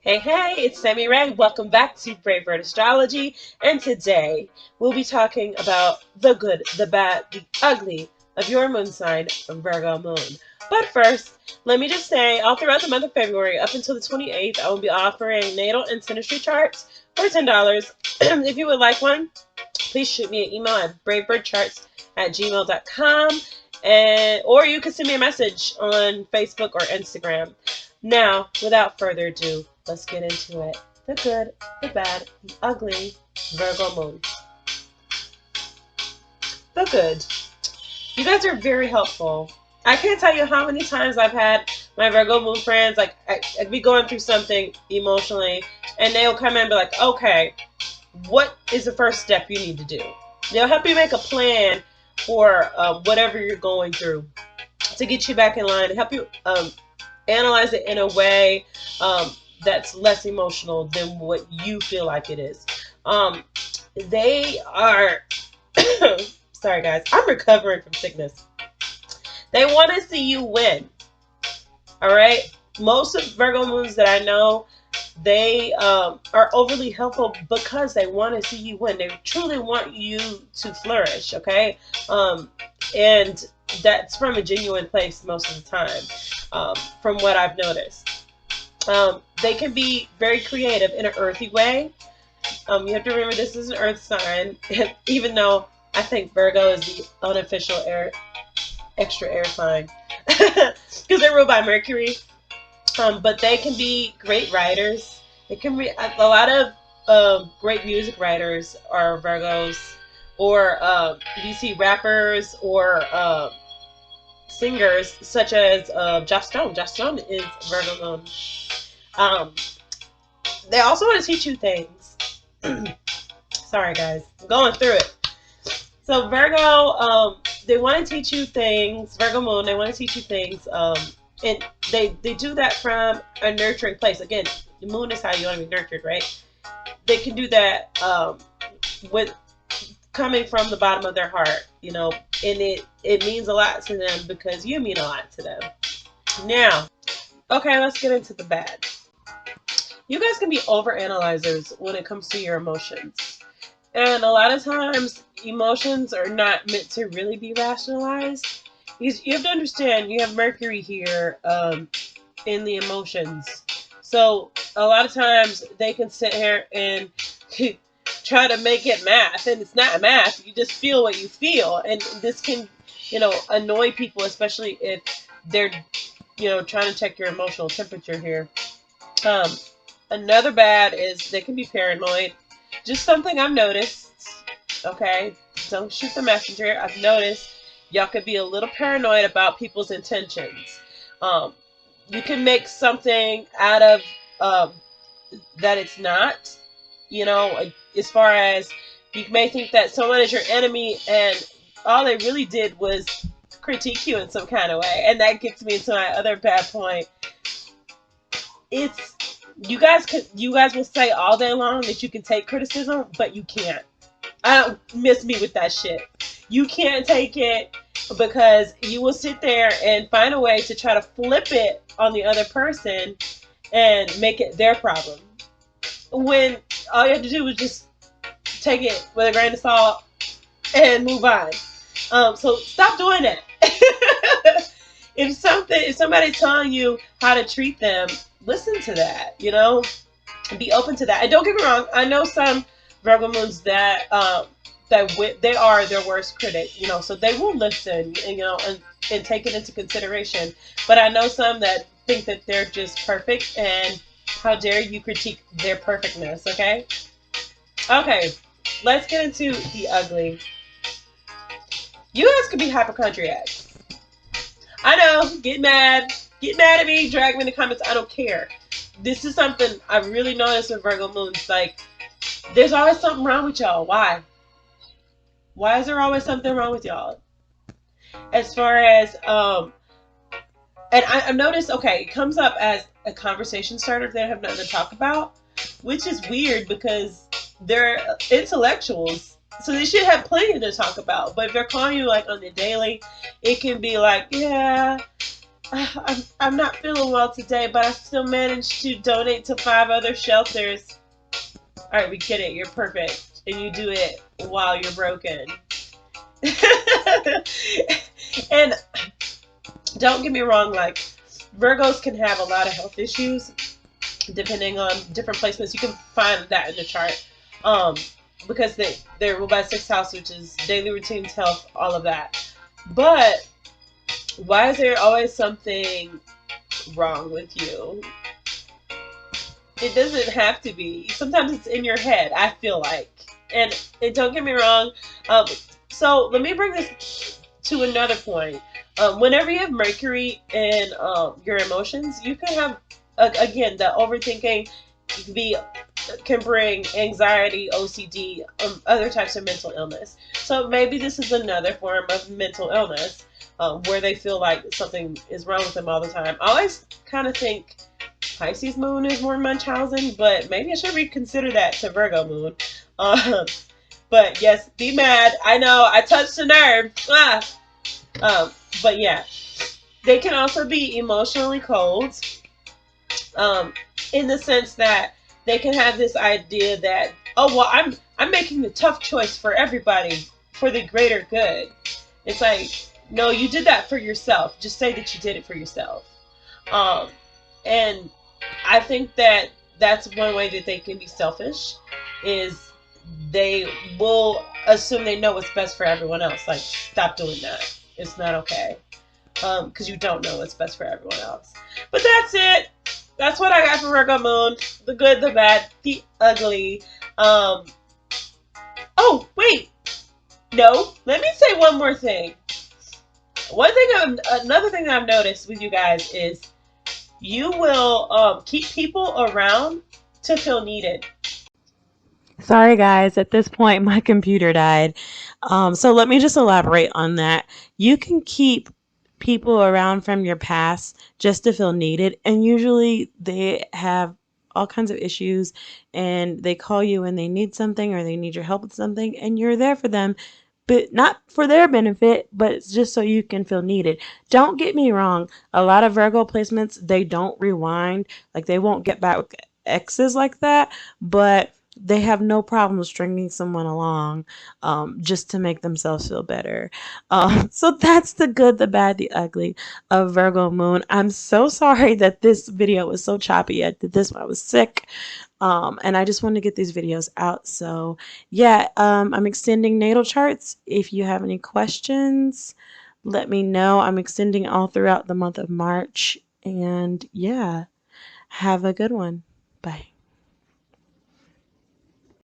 Hey, hey, it's Sammy Ray. Welcome back to Brave Bird Astrology. And today we'll be talking about the good, the bad, the ugly of your moon sign, Virgo Moon. But first, let me just say, all throughout the month of February, up until the 28th, I will be offering natal and synastry charts for $10. If you would like one, please shoot me an email at bravebirdcharts@gmail.com, or you can send me a message on Facebook or Instagram. Now, without further ado, let's get into it. The good, the bad, the ugly Virgo Moon. The good. You guys are very helpful. I can't tell you how many times I've had my Virgo Moon friends, like, I'd be going through something emotionally, and they'll come in and be like, okay, what is the first step you need to do? They'll help you make a plan for whatever you're going through to get you back in line, and help you analyze it in a way that's less emotional than what you feel like it is. They are, sorry guys, I'm recovering from sickness. They want to see you win. All right. Most of Virgo moons that I know, they are overly helpful because they want to see you win. They truly want you to flourish. Okay. And that's from a genuine place most of the time, from what I've noticed. They can be very creative in an earthy way. You have to remember this is an earth sign, even though I think Virgo is the unofficial extra air sign because they're ruled by Mercury. But they can be great writers. It can be a lot of great music writers are Virgos, or you see rappers or singers such as Joss Stone. Joss Stone is Virgo Moon. They also want to teach you things. Sorry guys, I'm going through it. So Virgo, they want to teach you things. Virgo Moon, they want to teach you things. And they do that from a nurturing place. Again, the moon is how you want to be nurtured, right? They can do that with coming from the bottom of their heart, and it means a lot to them because you mean a lot to them. Now, okay, let's get into the bad. You guys can be overanalyzers when it comes to your emotions. And a lot of times, emotions are not meant to really be rationalized. You have to understand, you have Mercury here in the emotions. So a lot of times they can sit here and try to make it math, and it's not math. You just feel what you feel, and this can, annoy people, especially if they're, trying to check your emotional temperature here. Another bad is they can be paranoid. Just something I've noticed. Okay, don't shoot the messenger. I've noticed y'all could be a little paranoid about people's intentions. You can make something out of that it's not. As far as you may think that someone is your enemy and all they really did was critique you in some kind of way. And that gets me to my other bad point. You guys will say all day long that you can take criticism, but you can't. I don't miss me with that shit. You can't take it because you will sit there and find a way to try to flip it on the other person and make it their problem, when all you have to do is just take it with a grain of salt and move on. So stop doing that. If somebody's telling you how to treat them, listen to that. Be open to that. And don't get me wrong, I know some Virgo moons that they are their worst critic, so they will listen, and take it into consideration. But I know some that think that they're just perfect, and how dare you critique their perfectness, okay? Okay, let's get into the ugly. You guys could be hypochondriacs. I know, get mad at me, drag me in the comments, I don't care. This is something I really noticed with Virgo moons. Like, there's always something wrong with y'all. Why? Why is there always something wrong with y'all? As far as, and I've noticed, okay, it comes up as a conversation starter if they have nothing to talk about, which is weird because they're intellectuals. So they should have plenty to talk about. But if they're calling you like on the daily, it can be like, yeah, I'm not feeling well today, but I still managed to donate to 5 other shelters. All right, we get it. You're perfect, and you do it while you're broken. And don't get me wrong, like Virgos can have a lot of health issues depending on different placements. You can find that in the chart. Because they're ruled by 6th house, which is daily routines, health, all of that. But why is there always something wrong with you? It doesn't have to be. Sometimes it's in your head, I feel like. And don't get me wrong. So let me bring this to another point. Whenever you have Mercury in your emotions, you can have, again, the overthinking can bring anxiety, OCD, other types of mental illness. So maybe this is another form of mental illness where they feel like something is wrong with them all the time. I always kind of think Pisces moon is more Munchausen, but maybe I should reconsider that to Virgo moon. But yes, be mad. I know I touched a nerve. But yeah, they can also be emotionally cold. In the sense that they can have this idea that, oh well, I'm making the tough choice for everybody for the greater good. It's like, no, you did that for yourself. Just say that you did it for yourself. And I think that that's one way that they can be selfish, is they will assume they know what's best for everyone else. Like, stop doing that. It's not okay. Because you don't know what's best for everyone else. But that's it. That's what I got for Virgo Moon. The good, the bad, the ugly. Oh, wait. No. Let me say one more thing. Another thing that I've noticed with you guys is you will keep people around to feel needed. Sorry, guys, at this point, my computer died. So let me just elaborate on that. You can keep people around from your past just to feel needed, and usually they have all kinds of issues and they call you when they need something or they need your help with something, and you're there for them, but not for their benefit, but it's just so you can feel needed. Don't get me wrong, a lot of Virgo placements, they don't rewind, like they won't get back with exes like that, but they have no problem stringing someone along just to make themselves feel better. So that's the good, the bad, the ugly of Virgo Moon. I'm so sorry that this video was so choppy. I did this when I was sick. And I just wanted to get these videos out. So yeah, I'm extending natal charts. If you have any questions, let me know. I'm extending all throughout the month of March. And yeah, have a good one. Bye.